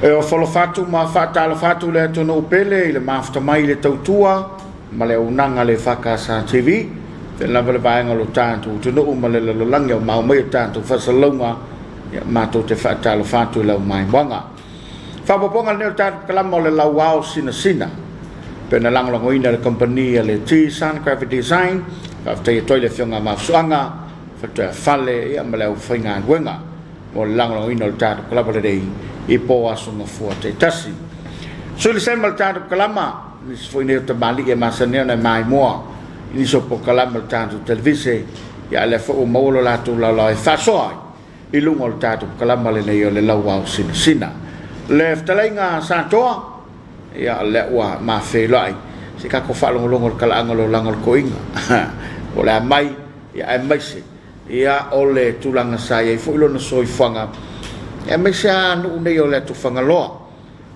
e o folofatu ma whaatalofatu le tono upele i le maftamai le tautua ma le unanga le whakasa TV te lava le vaenga lo tātou tono ma le lalolangi o maumai o tātou whasalonga mātou te whaatalofatu i lau mai wanga whapaponga neo tātou kalama o le lau wao sina sina pena langolangoina le kompania le T-Sun Graphic Design whaftai toi le whionga mafsuanga whatua whale ia ma le au whainga wenga o le langolangoina le tātou kalama le rei i po asunga fua te tasi. So le sema le tātou kalama, ni se foi neo te mali e masaneo na mai moa, ni so po kalama le tātou televise, ia le fo o maolo lātou lau e whasoai, i lungo le tātou kalama le nei o le lau au sina sina. Le ftalainga sātoa, ia le ua ma whelai, se kako whalongolongo le kalaanga lo langal koinga, o le amai, ia e maise, ia o le tulanga sa ia i fo ilo na soi whanga, e mai sa no nei o le tu fangaloa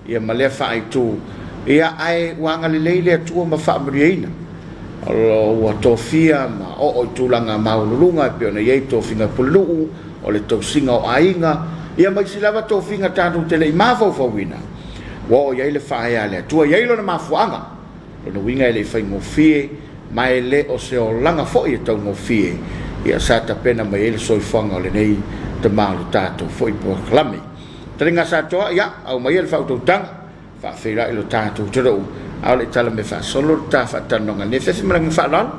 ia male fa ai tu ia ai wanga le leile tu ma fa mriina o wa tofia ma o tu langa maulunga pe ona ye to finga pulu o le to singa o ainga ia mai silava to finga tatu tele ma fo fo wina wo ia le fa ia le tu ia lo na mafuanga no winga le fa ngo fie mai le o se o langa fo ia to ngo fie ia sa ta pena mai le so fanga le nei te malu tātou foi po klami. Teringa sa toa, ia, au mai el whautou tanga, whawhira ilo tātou te rau, au le tala me whasolo tā whatanonga, ne whewhi marangi whalal?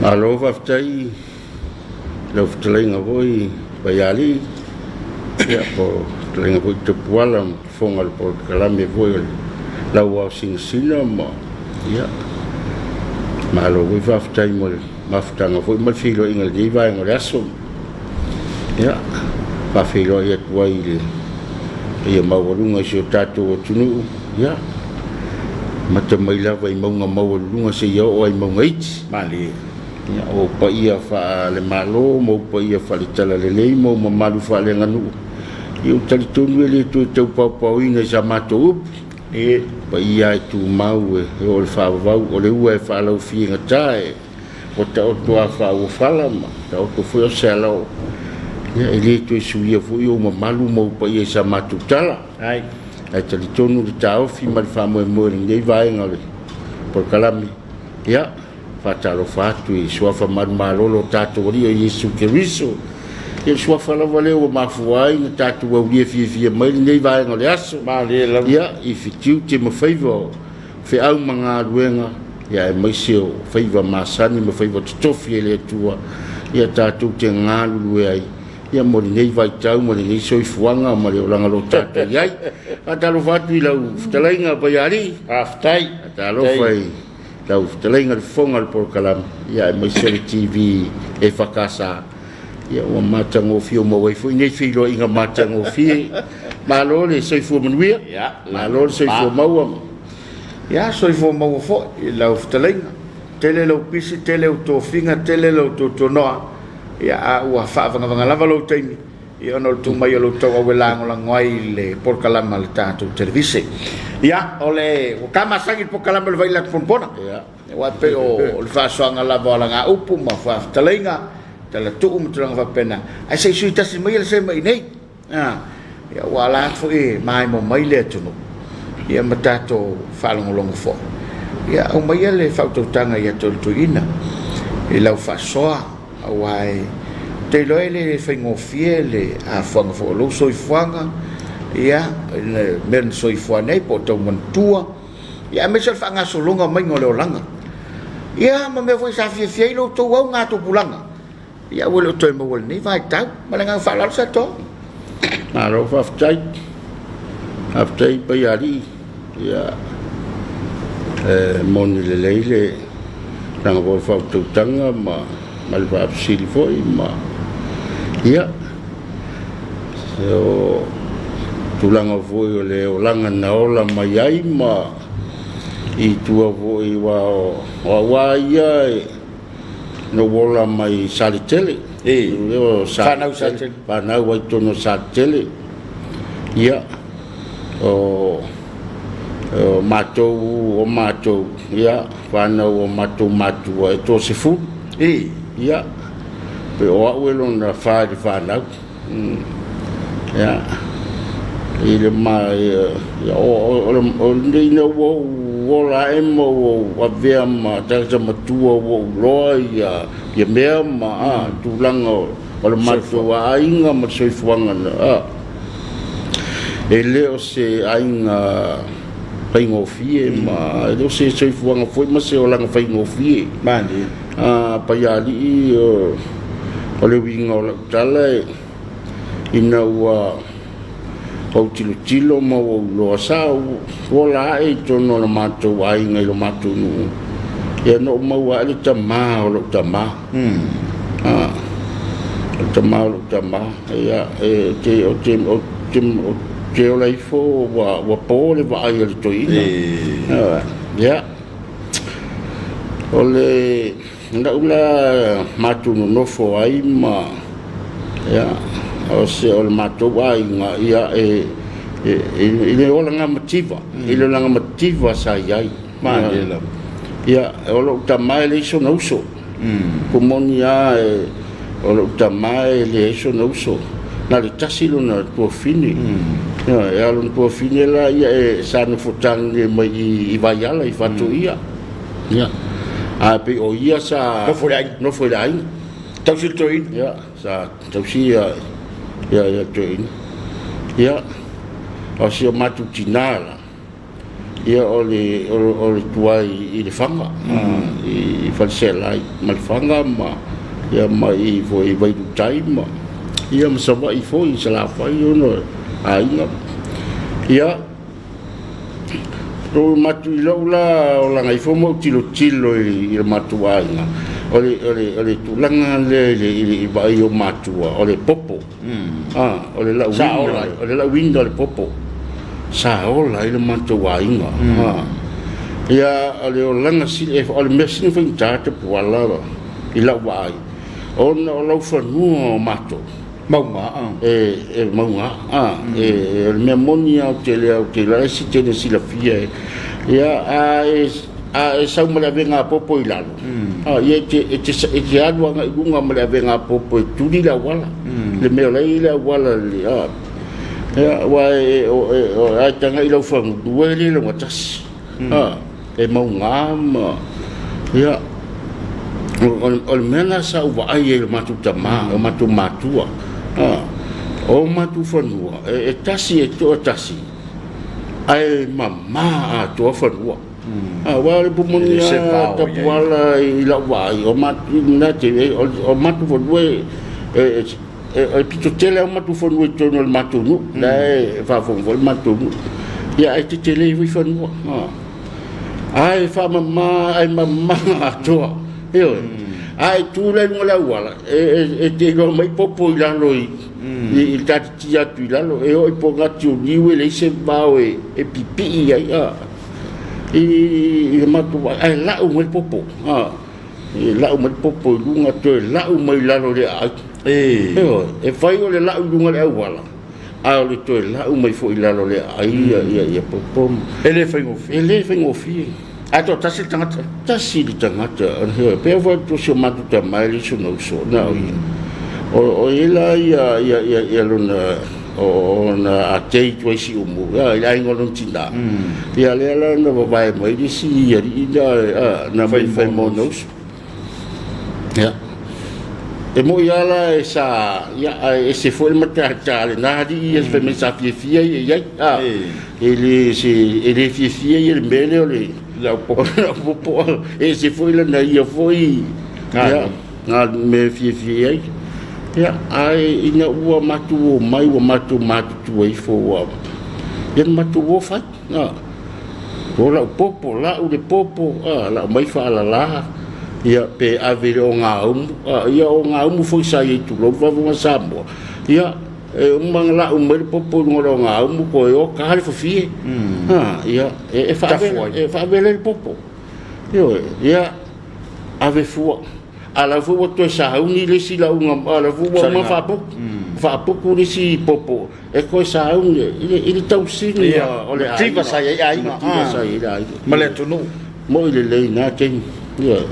Alo whaftai, lau whatalenga voi, baiali, ia po talenga voi te puala, whonga le po kalame voi, lau au singa ma, ia, ma alo voi whaftai mo le, mafutanga foi mal filo ingal di vai ngol aso ya pa filo ia tuai le ia mawalunga si tatu tunu ya mata mai lava i maunga mawalunga si ia o ai maunga iti mali ya o pa ia fa le malo mo pa ia fa le tala le lei mo mamalu fa le nganu i tali tonu le tu te papa ina sa mato e pa ia tu mau e o le fa vau o le ua e fa lau fi ngatai o te o tua whau whalama, te o tu whio selo. Ia, e le tu e suia whuio ma malu mau pa ia sa matu tala. Ai. Ai tali tonu le tau fi mari whamu e mwering nei vaenga le. Por kalami. Ia, whataro whatu i suafa maru marolo tātou ria Yesu Keriso. Ia suafa lawa leo o mafuai na tātou au ria fia mai nei vaenga le aso. Ia, i fitiu te mawhaiva whi au mga ruenga. Ia e maiseo whaiva masani ma whaiva tutofi e le tua ia tātou te ngālulu e ai ia mori nei vai tau mori nei soi fuanga ma leo langa lo tātou iai a talo whatu i lau whtalainga baiari aftai a talo whai lau whtalainga le whonga le porkalam ia e maiseo le TV e whakasa ia ua matang o fio ma waifu i nei whilo inga matang o fie ma lo le soi fua manuia ma lo le soi fua maua ia soi fo mau fo i lau ftalenga tele lau pisi tele au tofinga tele lau totonoa ia a ua whaavanga lava lau taimi i ono le tumai o lau tau awe lango la ngoi le porkalama le tātou televise ia o le o kamasangi porkalama le vaila kfonpona ua pe o le whaasoanga lava o la ngā upu ma whaaftalenga tala tuu muturanga whapena ai sei sui tasi mai le se mai nei ia ua la fo e mai mo mai le tunu ia matato whalongolongo fo. Ia au mai le whautautanga ia toltuina. I lau whasoa au ai te loe le whaingofie le a whanga fo lo soi whanga ia le men soi whanei po tau mantua ia me sal whanga solonga mai ngole o langa ia ma me foi sa fie lo tau au ngā tō pulanga ia wale o toi mawale ni vai tau ma le ngā whalalo sa tō Aro whaftai haftai baiari ia moni le leile ranga vor whautautanga ma le whaapsiri foi ma ia o tulanga foi o le o langa na ola mai ai ma i tua foi wa o ia no wola mai salitele o salitele panau wai tono salitele ia o matou ia whanau o matou e tō se fu ia pe o au e lona whaare whanau ia ile mai o nei no wo la emo wa vea ma ta matua wo loi ya mea ma tu lango o le mato wa ainga ma soifuanga e leo se ainga faingofie ma leo se soifuanga foi ma se o langa faingofie mani pa ya li o le winga o la tala ina wa o tilo ma o lo sa o la e tono le mato wa inga le mato nu ya no ma wa le tama o lo tama tama ya te o la ifo wa po le va ai le toina ya o le nda ula mato no fo ai ma ya o se o le mato wa inga ia ile o langa motiva sa iai mani ia o lo tamai le so no so komonia o lo tamai le so no so na le tasilo na to fini ia lo to fini la ia sa no fotang le mai I vai ala I fatu ia a pe o ia sa no foi dai tau sil toin ia sa tau si ia toin ia o si o matu tinala ia o le tuai I le fanga I falsela mal fanga ma ia mai foi vai du time ia ma sava I foi sala foi no ainga ia o matu lola o langa I fo mo tilo I le matu ainga o le tulanga le vai o matu o le popo o le la window le popo sa ola I le matu ainga ia o le langa si o le mesin foi tata puala I la vai ona o lo fanu matu maunga maunga le memonia te le si te si la fie ia a sa mo la venga popo I lalo ia te adu nga gunga mo la venga popo tu di la wala le me la wala ia wa a tanga I lo fang due le lo tas maunga ma ia o mena sa wa ai le matu tama o matu matua o matu fanua tasi to tasi ai mama a to fanua wa le pumonia ta puala I la wai o matu na te o matu fanua pito tele o matu fanua to no matu nu dai fa fon vol matu ya ai te tele vi fanua ai fa mama to io ai tu le ngola wala te go mai popo I lalo I tati atu I lalo o I pogati o niwe le se bao pipi ai I matu ai la o mai popo la o mai popo lunga to la o mai lalo le ai fai o le la o lunga le wala a le to la o mai fo I lalo le ai ia popo ele fai ngofi ato tasi tangata pe vo to so matu ta mai so no so na o ila ia luna o na atei to si umu ia ngolon tinda ia le na vai mai di si ia na vai fai monos ia e mo ia la sa ia se foi mata ta na di ia se me sa fia ia ele fia ele mele ole la popo se foi la na ia foi na me fia ya ai ina ua matu mai ua matu tu ai fo wa yen matu wo fa o la popo la o le popo la mai fa la ia pe ave o nga foi sai tu lo va va sambo ia mang la mai popo ngoro nga ko o ka fo fie ia fa le popo ia ave fu ala fu to sa uni le si la unga ala fu ma fa po le si popo ko sa uni il tau sini o le tiva sai ai ma le tunu mo le na ken ia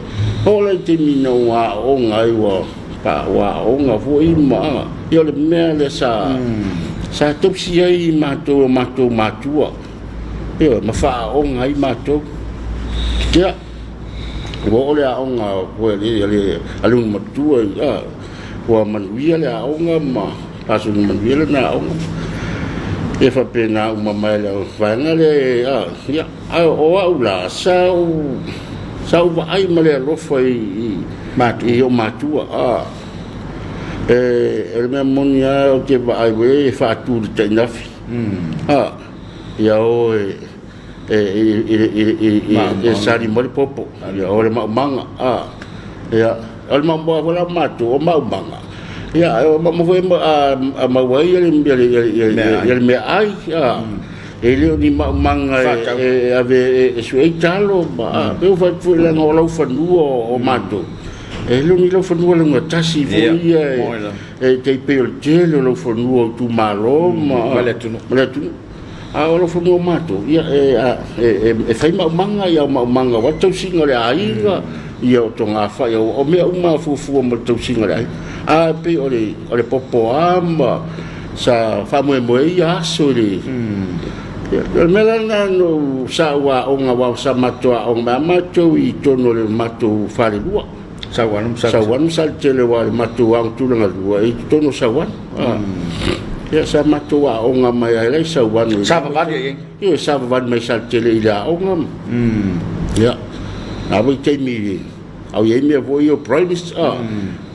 o le timino wa o ngai wa pa wa o nga fu I ma ia le me le sa sa tausi ai matou matua ia mafaaoga ai matou ia ua o le aoga ua le aluna matua ia ua manuia le aoga ma pasuni manuia lena aoga e faapena uma mai le vaega le ia o au la sau vaai ma le alofa i o matua e le mea moni a o te vaai we e faatū le tainafi ia o e sari mo le popo ia o le maumanga ia o le maumanga wala matua o maumanga ia o maumanga a mawai ele mea ai e leo ni maumanga e ave e suei talo ma peu fai fu la no lau fanua o mato e leo ni lau fanua le ngatasi fu ia e te peo tele lau fanua tu malo ma le tunu a lau fanua mato ia e fai maumanga ia maumanga wa tau singa le aiga ia o tonga fai o mea uma fufu o tau singa le ai a pe o le popo ama sa famoe moe ia aso le Melana no sawa onga wa sa matua o mato I tono le mato fare lua sawan sa tele wa mato ang tulanga lua I tono sawan ya sa matua onga mai ai sawan sa van ye sa van mai sa tele ila onga ya abu te mi au ye mi vo yo prime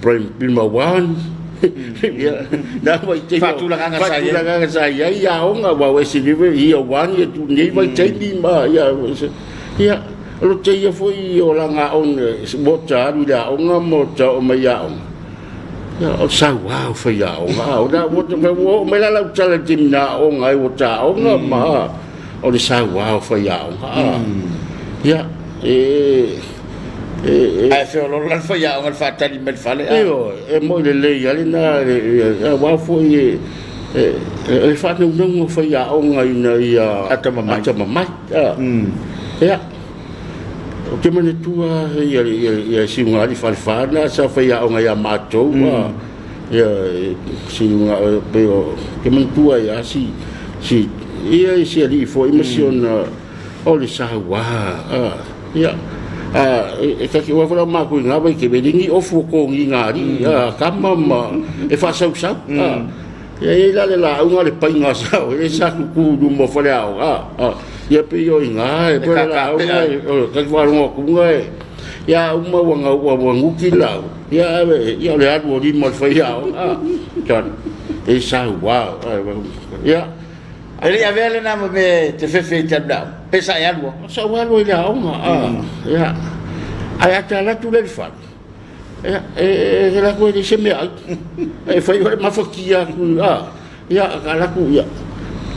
prime one ya na vai te fatulanga saya ya onga wa wesi live ia wan ye tu nei vai te ni ma ya lo te ia foi o langa on bota ila onga mota o mai ya on ya o sa wa foi ya onga o da mo me la tala timna onga o ta onga ma o le sa wa foi ya onga ya ai fe lo la fa ya on fa tali mel fale e mo le ya le na wa fo e fa no fa ya on ina ya atama mai ya o te mane tua ya si nga di fa na sa fa ya on ya mato ya si nga pe o te mane tua ya si ia si ali fo emotion o le sa wa ya e ka ki wa fala ma ku nga ba ke be dingi o fu ko ngi ngari kama ma e fa sa e la unga le pa nga sa e sa ku du mo fala ya pe yo nga e pe la unga ka wa ngo ku nga ya uma wa ngu ki la ya le adu di mo fa ya kan e sa wa ya ele avele na me te fe tabla pesa ya lo sa wa lo ya ya ai ata la tu le fa la ko di seme ai fa yo ma fokia ya la ku ya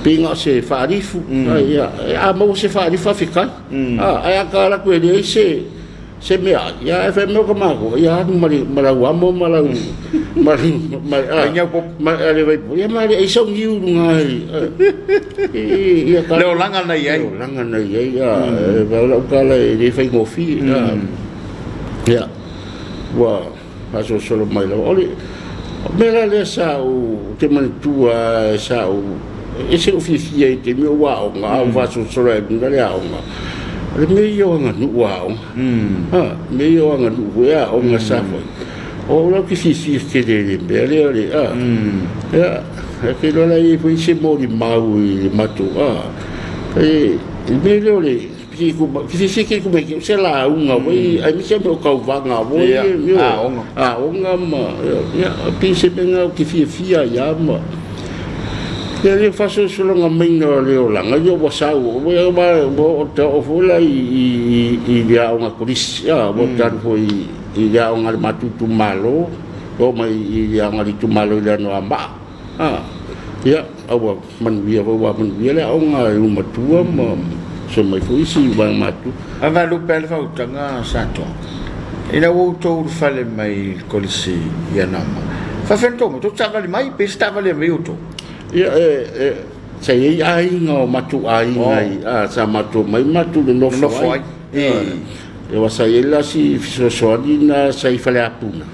pinga se fa rifu ya mo se fa rifa fika ai ka la ku di se me ya fa me ko ma ko ya mara wa mo mara nya ko ma ale vai ya ma ai so ngiu ngai ya ka le langa na ia ya va ka le di fa ngo fi ya wa aso solo mai la oli mera le sa o te man tua sa o ese oficia te mi wa o nga va so solo e ngale a o le me yo nga nu wa o me yo nga nu wa o nga sa o lo ki fi ke de bele ole ya ke lo la i fu se mo di mau i matu e me lo le ki fi ke ku me se la unga we ai mi se mo ka va nga we onga ma ya pi se benga ki fi ya ma ya le faso solo nga menga le ola nga yo wasa we ba bo to ofula i dia una polis ya bo tan foi i dia una matu tu malo o mai i dia nga tu malo le no amba ya awa man via le nga uma tua ma so mai foi si ba matu ava lu pel fa utanga santo ina wo to fale mai kolisi ya nama fa fento mo to tsava mai pe stava le mai uto ya sai ai ngo matu ai ngai sa matu mai matu no foi e wa sai la si so dina sai fale apuna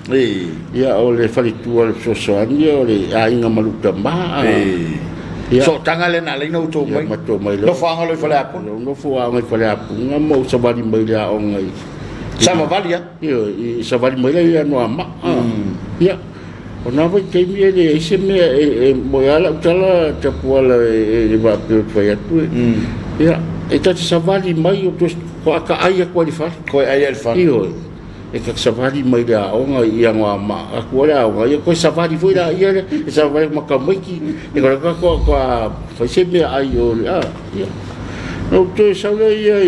ya o le fale tu so so o le ai ngo malu tamba so tanga le na le no to mai lo fa nga lo fa la pu no fa nga fa la pu nga mo sa vali mai la o ngai sama vali ya sa vali mai la no ama ya ona vai ke mi ele ese me mo ya la tala te puala e va pe fa tu ya e ta sa vali mai o to ka ai ko di fa ko ai el fa e ka sa vali mai la o nga ia nga ma ko la o ia ko sa vali foi la ia e sa vali ma ka mai ki e ko fa se me ai o ya no te sa la ia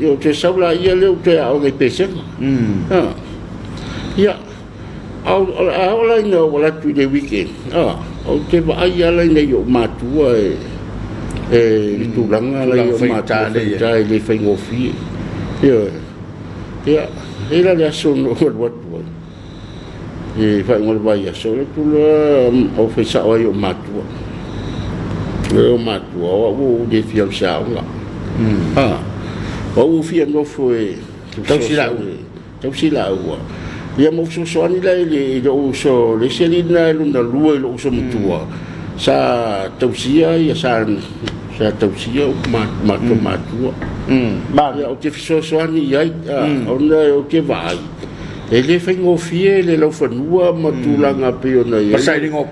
o te sa la ia le o te o ngai pese ya au la no wala tu de weekend o te va ai ala nei o matua e tu langa la o matua le fai ngofi ya era le sono what e fai ngol vai so le tu o fai sa o matua o de fiam sa nga o fiam no foi tau sila o ia mo so ani la le so le selina lo na lua lo so mutua sa tausia ia sa tausia matua ba o te so ani ia ona o ke vai ele fai ngofie le lo fanua matulanga pe ona ia sai ngo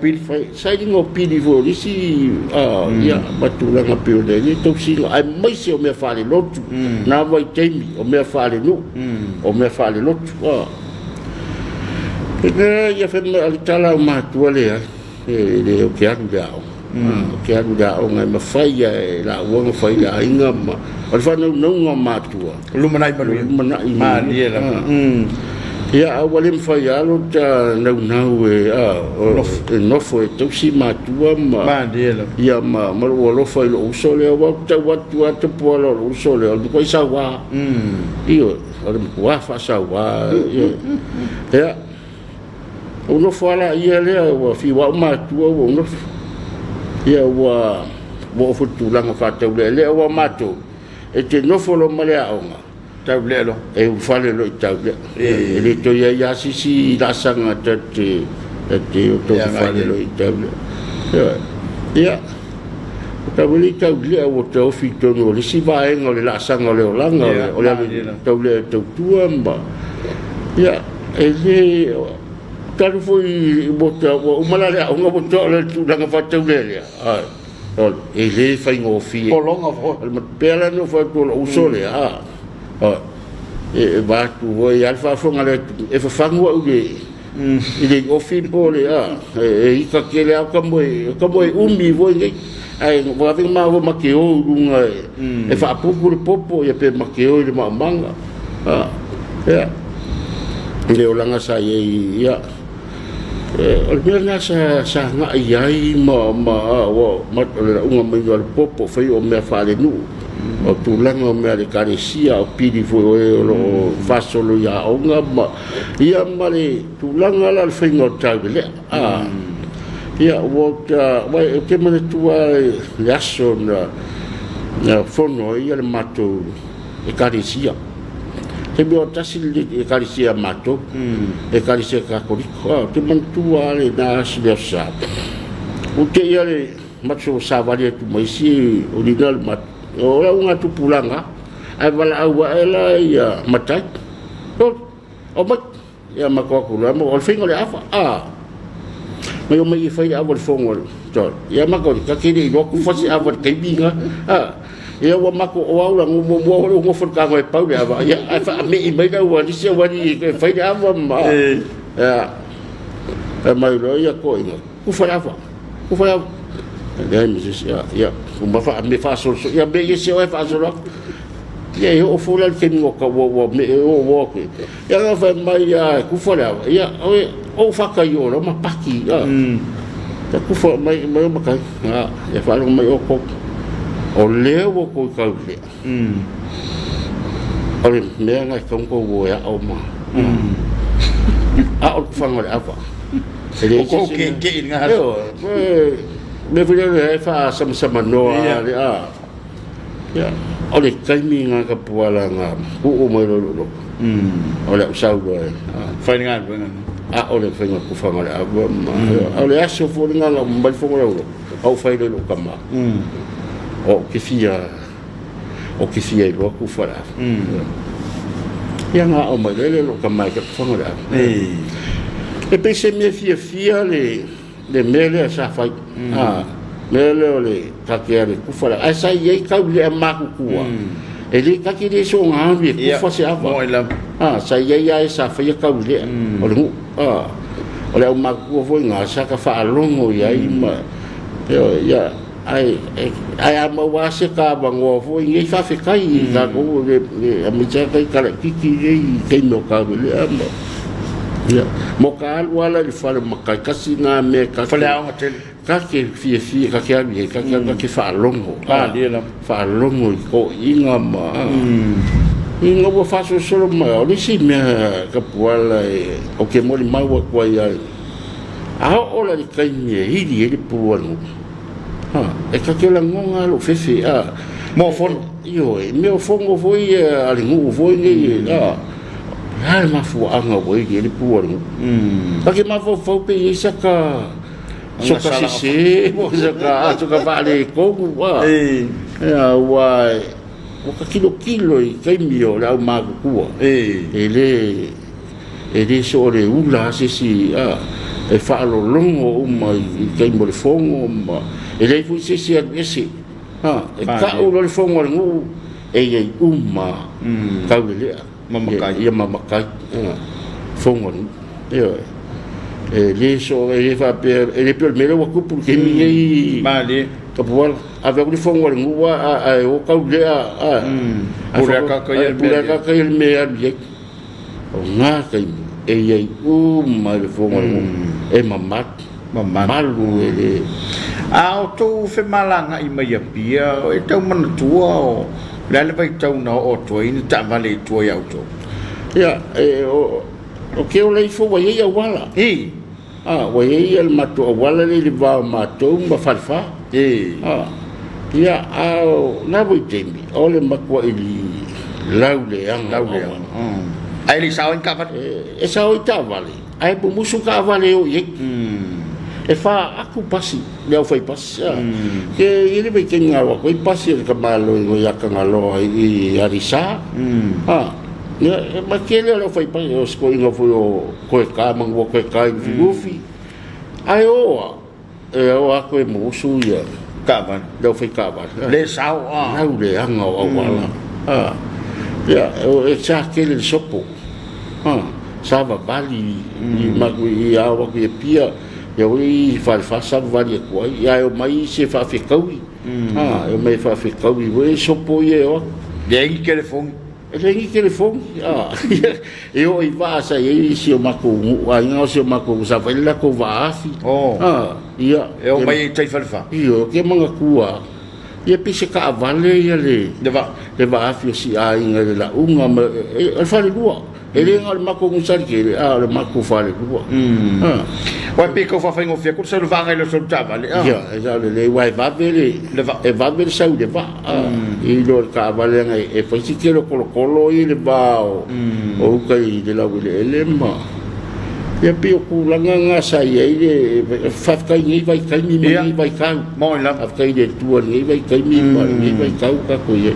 pili vo si ia matulanga pe ona ia tausia ai mai se o me fale lotu na vai temi o me fale no o me fale lotu ia fe alitala matua le le o ke anu dao ngai mawhai la uanga whai la inga ma o fa no matua lumanai ma ni la ia awale mawhai alo ta nau nofo e tausi matua ma ni la ia ma lo whai lo uso le watu atu po lo uso le o ko isa wa io o le wa fa sa wa ia uno fala ia le wa fi wa matua uno ia wa futulanga fa te le wa mato e te no folo male aonga tau le lo e fale lo tau le to ya si la sanga te to fale lo tau ia ta veli tau le o to fi to no le si va en o le la sanga le langa o le tau le tau tua mba ia e le taru foi bota o malare o nga bota le tu danga fatau le e le fai ngofi o longa fo al pela no fa to o sole e va tu voi alfa fo ngale e fa fangu o le ile ngofi po le e ka kele ka moi umi voi ngai ai va ving ma vo makeo lunga e fa popo e pe makeo le manga le olanga sa ia alberna sa nga ai ma unga mai al popo fai o me fale nu o tulanga o me le caresia o pidi fo e lo fasolo ya onga ma ia male tulanga la fai no table ia wota vai ke mane tua laso na fono ia le mato e caresia te bio tasil e kalisia mato e kalisia ka koriko te mantua le na siasa o te ia le macho savale tu mai si original mat ora unga tu pulanga ai wala awa ela ia matai o mat ia makoko la mo o fingo le afa mai o mai fai awa fongo to ia makoko ka kiri no ku fasi awa ke binga ia wa mako o aula ngo for ka ngai pau ia fa me mai da wa disi wa ni fai da wa ma mai lo ia ko inga ku fa da mi disi ia ku ma fa me fa so ia be ia se fa so ia o fula ke ngo ka wo me o ke ia fa mai ia ku fa ia o fa ka yo ma paki ta ku fa mai ma ka ia fa mai o ko o leo ko ka le ole me nga ko wo ya o ma o fango le afa ele ko ke nga me vile fa sama no ya ole kai mi nga ka puala nga o mo lo ole usau go fa nga ole fa nga ku fango le afa ole aso fo nga mbal fo lo au fai le lo kama o ke fia lo ku fara ia nga o mai le lo kama ke fonga e pe se me fia le mele sa fai mele o le kakeare ku fara ai sai ye ka le ma ku kua e le ka ki le so nga vi ku fa se ava sai ye ai sa fai ka le o le o le ma ku vo nga sa ka fa longo ia i ma ia ai ama wa se ka bango vo ngi fa fe kai ka ko le mi cha kai ka ki le kai no ka le ama ia mo ka wala le fa ma ka kasina me ka fa le au tel ka ke fi ka ke abi ka ke fa longo le la fa longo ko inga ma inga bo fa so ma o le si me ka puala o ke mo le ma wa kwa ia a ola le kai me hili ele puano e ka ke la ngonga lo fefe mo fon io me o fongo foi ali ngu foi ni ma fu anga voi ele puano ka ke ma fo pe isa ka so ka se mo so ka vale ko wa wa o ka kilo i kai mio la ma ku ele so le ula se si e fa lo longo mai kai mo le fongo ma e lei fu se ese e ka o le fongo ngu e ka le mama kai fongo e le so e fa per e le per mero ku pu ke mi ma le ka pual ave le fongo ngu wa o ka le pura ka el me abi o nga kai e ma le fongo e malu ele o tu fe malanga i mai pia e tau man tua o le vai tau no o tu ni ta vale tu ya auto ya o ke o le fo wa ia wala wa ia el mato wala le va mato ma falfa ya na voi tembi o le makwa ili laule ai li sao in ka e sao ta vale ai bu musu ka vale o ye e fa aku pasi le fai pasi ke ele be kenga wa ko pasi ka malo ngo ya ka ngalo i arisa ya ma ke le fai pasi o sko ngo fo ko ka mango ko ka i gufi ai o ako e musu ya ka ban le fai ka ban le sao le anga o wala ya o e cha ke le sopo sava bali i awa ki pia ya ui fa sa vali ko ya o mai se fa fe kaui e mai fa fe kaui we sopo ye o le telefone e o i va sa e si o mako a nga si o mako sa fa la ko va afi ia e o mai tai fa io ke manga kua ia pise ka vale ia le va afi si a inga la unga e fa le dua ele ngal mako ngusar ke le mako fa le dua wa pe ko fa ngo fia ko se va ngai le so tava le ya le vai va vele e va vele sa de va i lo ka vale ngai e fa si ke lo kolo i le va o kai de la vele ele ma ya pe ko langa nga sa ye le fa kai ni vai kai ni vai kai mo la fa kai de tu ni vai kai ni vai kai ka ko ye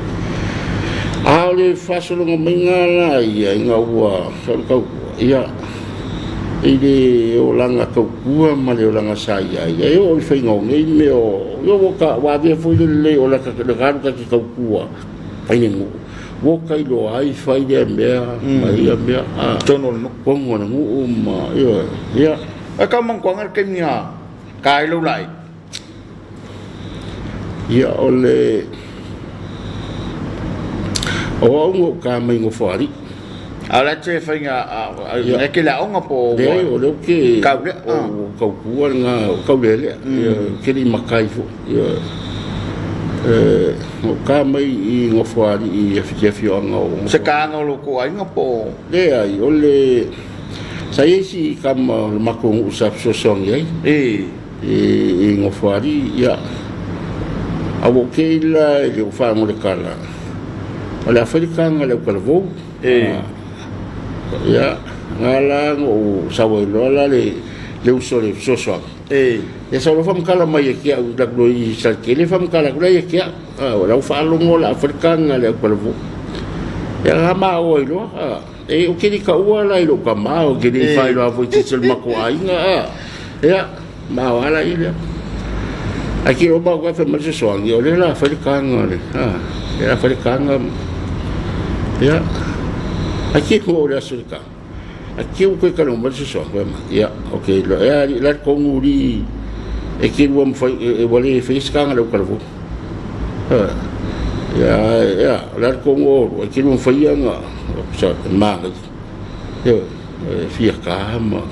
ale fasolo ngomenga la ia nga wa ka ia ile o langa ka kua ma le langa sa ia o fe ngai me o yo ka wa de foi le o la ka ka kua ai ngo wo kai lo ai fai de me ia me tono no kongo na mu ma ia ka mang kwang ke nia kai lo lai ia ole o ngo ka mai ngo fari ala che fainga e ke la onga po de o lo ke ka ka ku nga ka le ke ni makai fo o ka mai i ngo fari i fi ngo se ka ngo ko ai ngo po de ai o le sa isi kam mako usap so song ye ngo fari ya awo ke la le fa mo le kala olha foi kanga le kalvo ya ngala o sawo lola le usole so so ya sa lo fam kala mai ke au dak do I sa ke le fam kala kula ke la fa lo ngola afrikanga le ko lo ya ma o lo e o ke ni ka ua la lo ka ma o ke ni fa lo avo ti sel ma ko ai nga ya ma wala ile aqui o ba ko fa ma so ngi o le la afrikanga le ya afrikanga ya aqui ko le afrika aqui o que não mas só ya ok la ko nguri e que o mo foi e vole fez kanga lo kalvo ya la ko ngor e que não foi nga sa ma ya fia kama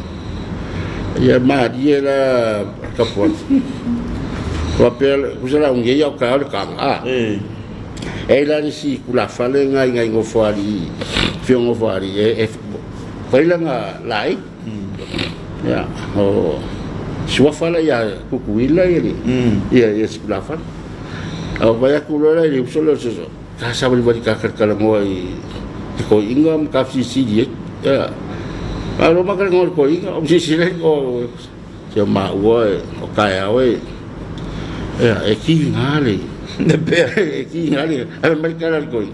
ya ma dia la kapon papel usala un ya ka kanga e la si kula fale ngai ngo fari fio ngo fari e foi lá lá ya o sua fala ya kukuila ele ya sebelah fala au vai akula ele solo so ka sabe bari ka kala ngoi ko ingam ka si dia ya alo makal ngor ko inga om si le ko se ma wo o ka we ya e ki ngale de pe e ki ngale a mai kala ko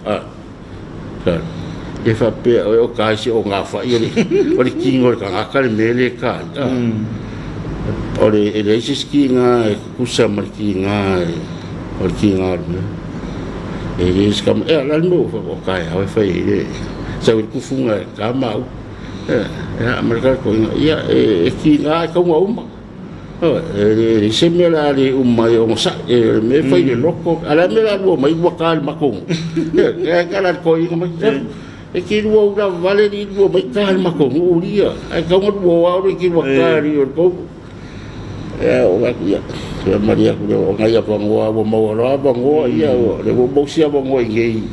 e fa pe o ka si o nga fa ile o le kingo ka ka le mele ka o le ele si skinga ku sa mar kinga o kinga e le skam e la no o ka ya fa ile sa ku funga ka ma ya mereka ko ya e kinga ka uma e se me la le o sa me fa ile loko ala me la mai wakal makong ka la ko i e ki ruo la vale di ruo mai kalma ko uria ai ka ngot wo au ki wakari o ko o ga ya maria ko ngai apa ngo mo ro ba ngo ia o le bo sia bo ngo ngai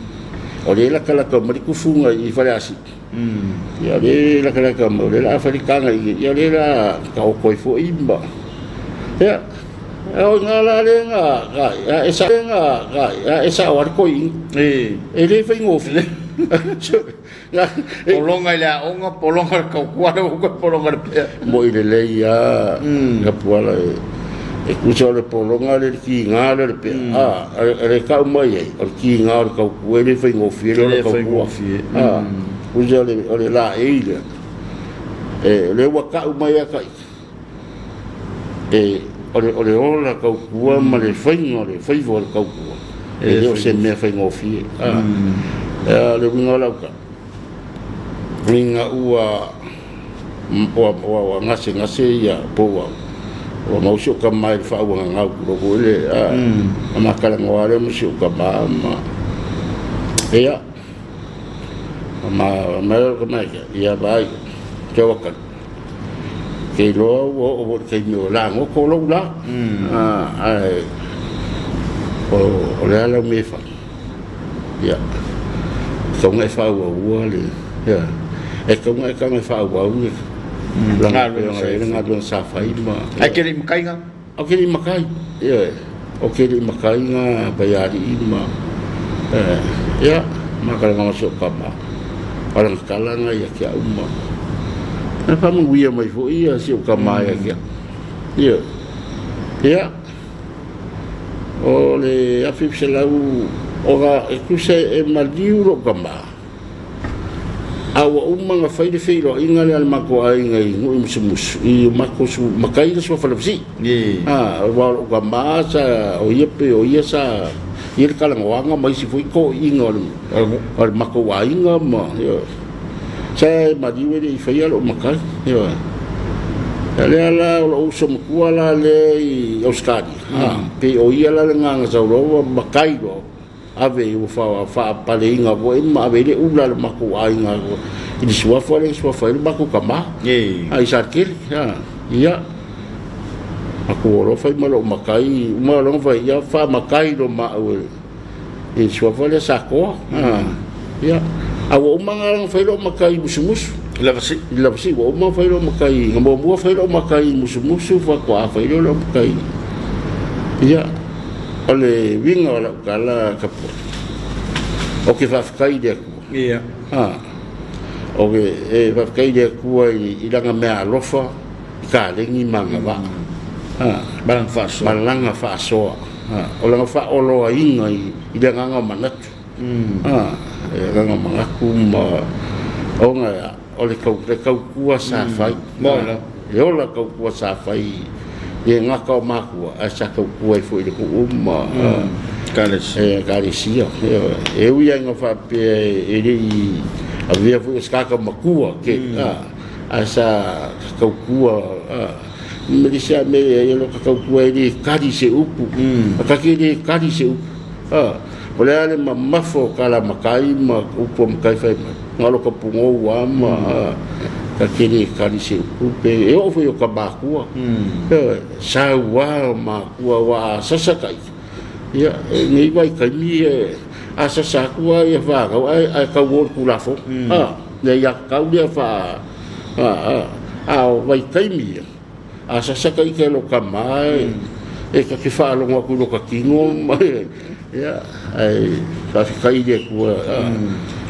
o le la kala ko mari ku funga I fale asi ya le la kala ko mo le la afrikanga ya le la ka o ko fo imba ya o ngala le nga ya esa war ko e le fa ngofi polonga le onga polonga ka kwara ko polonga pe mo ile le ya ga puala e kuso le polonga le ki ngala le pe re ka mai o ki ngala ka ku le fa ngofi le ka ku kuso le la ile le wa ka mai ka ole ola ka ku ma le fa ngole fa vo ka ku le se me fa ngofi le wingola ka ringa ua wa ngase ya po wa mauso ka mai fa wa nga ko le ma kala ngwale muso ka ba ma ya ma ko mai ya ba ke wa ka ke lo wo ke no la ngo ko lo la ai o le ala me fa ya không ai phao vào liền, ai không ai phao vào liền, nggak sa phai mà, ai kiri makai nga, okay makai, okay makai nga bayari mà, makan nggak masuk kamar, orang kalang ya kia umma, apa mengguya mai fo iya si kamar ya kia, oleh Afif selalu ora e kusa e maldiu ro kamba awa umma nga faide feilo ingale al mako ai ngai ngui musumus I mako su makai so falapsi wa kamba sa o yepe o yesa ir kala nganga mai si foi ko ingol al mako wa inga ma sa maldiu e feilo makai ala o so mkuala le auskadi pe o yala nga sa ro makai ro ave o fa palinga bo ma ave le ula le mako ai nga I sua fa le mako kama ai sarkil ya aku ro fa malo makai ma lo fa ya fa makai do ma o I sua fa le sako ya awo mangarang fa lo makai musumus labasi wo ma fa lo makai ngamo fa lo makai musumus fa kwa fa lo makai ya ole winga la kala kapo o ke fa kai de ku o ke fa kai de ku I langa me alofa ka le ni manga ba Balang faso. Malanga faso. O langa fa olo inga I le nganga manatu. Nganga mangaku ma onga o le kau kua sa fai. Mola. E ola kau kua sa fai. E ngaka o makua a sa kau kua I fu I le ku uma. Kalesi. E uia nga fa pe e le a via fu skaka makua ke asa kau kua Malaysia me e lo kau kua ni kadi se upu ka ke ni kadi se upu ole ale mafo kala makai ma upu makai fai ngalo ka pungo wa ma ka ke ni kadi se upu pe e o foi o ka bakua sa wa ma kua wa sasakai ya ni vai kai asa sa kua ia va ai ka wo kula fo ne ya ka dia fa vai kai mi asa sa kai ke lo kamai e ka ki fa lo ku lo ka kingo mai ya ai ka fi kai dia ku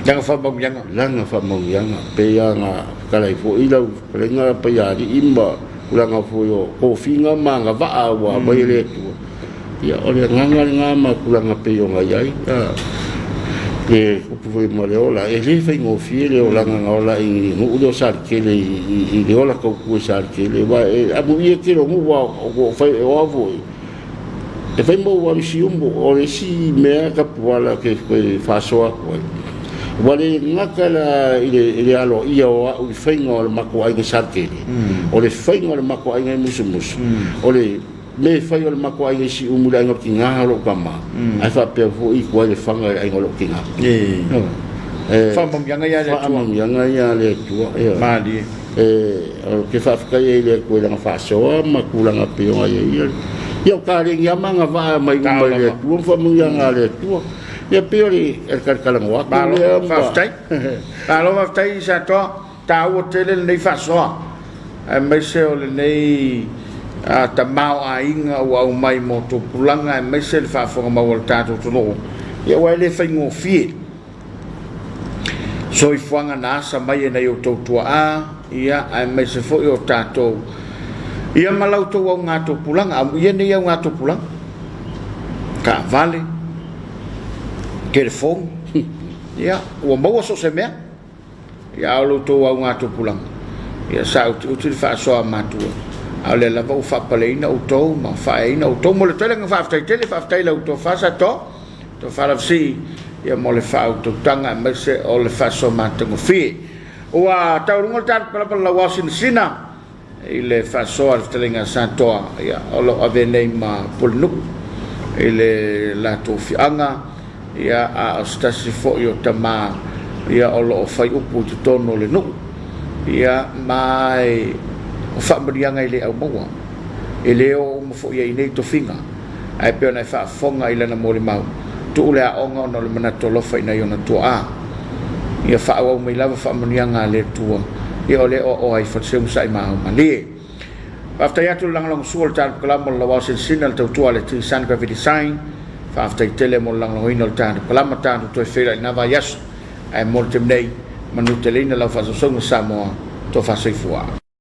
Yang fa bang yang langa fa mo yang pe ya nga ka lai fo I lo lenga pa ya di imba kulanga fo yo ko finga manga va wa mai le tu ya ole nganga ma kulanga pe yo nga yai e kupu mo le ola e le fai ngo file o langa ola I ngo do sar ke le I le ola ko ku sar ke le wa abu ye ke lo wa o fai o avo e fai mo wa si umbo o le si me ka puala ke fa so ko wale ngaka la ile alo ia o fai ngo le mako ai sar ke o le fai ngo le mako ai musumus o le me fai o le mako ai si umula ngo kinga lo kama ai fa pe fu I ko le fanga ai ngo lo kinga fa bang yang ya le fa mam yang ya le tu mali o ke fa ka ye le ko la fa so ma ku la pe o ai yo ka le ya manga va mai le tu fa mam yang le tu ya pe o le ka kala mo ba lo fa tai sa to ta o tele nei fa so ai mai se o le nei ta mau a inga o mai mo to pulanga mai se fa fo ma volta to no ya wa le fa ngo fi so I fuanga nasa mai na yo to ia ai mai se fo yo tato ia malau to wa nga to pulanga ia ne ya nga to pulang ka vale telefon ia o mo so se me ia lo to wa nga to pulang ia sa o tu fa so ma tu ale la va fa paleina o to ma fa ina o to mo le tele nga fa tai la to fa sa to fa la si ia mo le fa o to tanga me se o le fa so ma to fi o a tau rungo tar pala la wasin sina ile fa so al telinga santo ia o lo ave nei ma polnu ile la to fi anga ia a stasi fo yo tama ia o lo fai upu to tono le no ia mai o fa mrianga ile au mo ile o mo fo ia nei to finga ai pe na fa fonga ile na mo le mau tu le a onga no le mana to lo fai na yo na to a ia fa o mai lava fa mrianga le tua ia ole o ai fa se sai ma mali after ya tu lang suol tar kala mo la wasin sinal to tua le tu san ka design fa after tele mo lang lo inol tar kala mata to fera na va yas ai mo temnei manu telina la fa so sa mo to fa se fua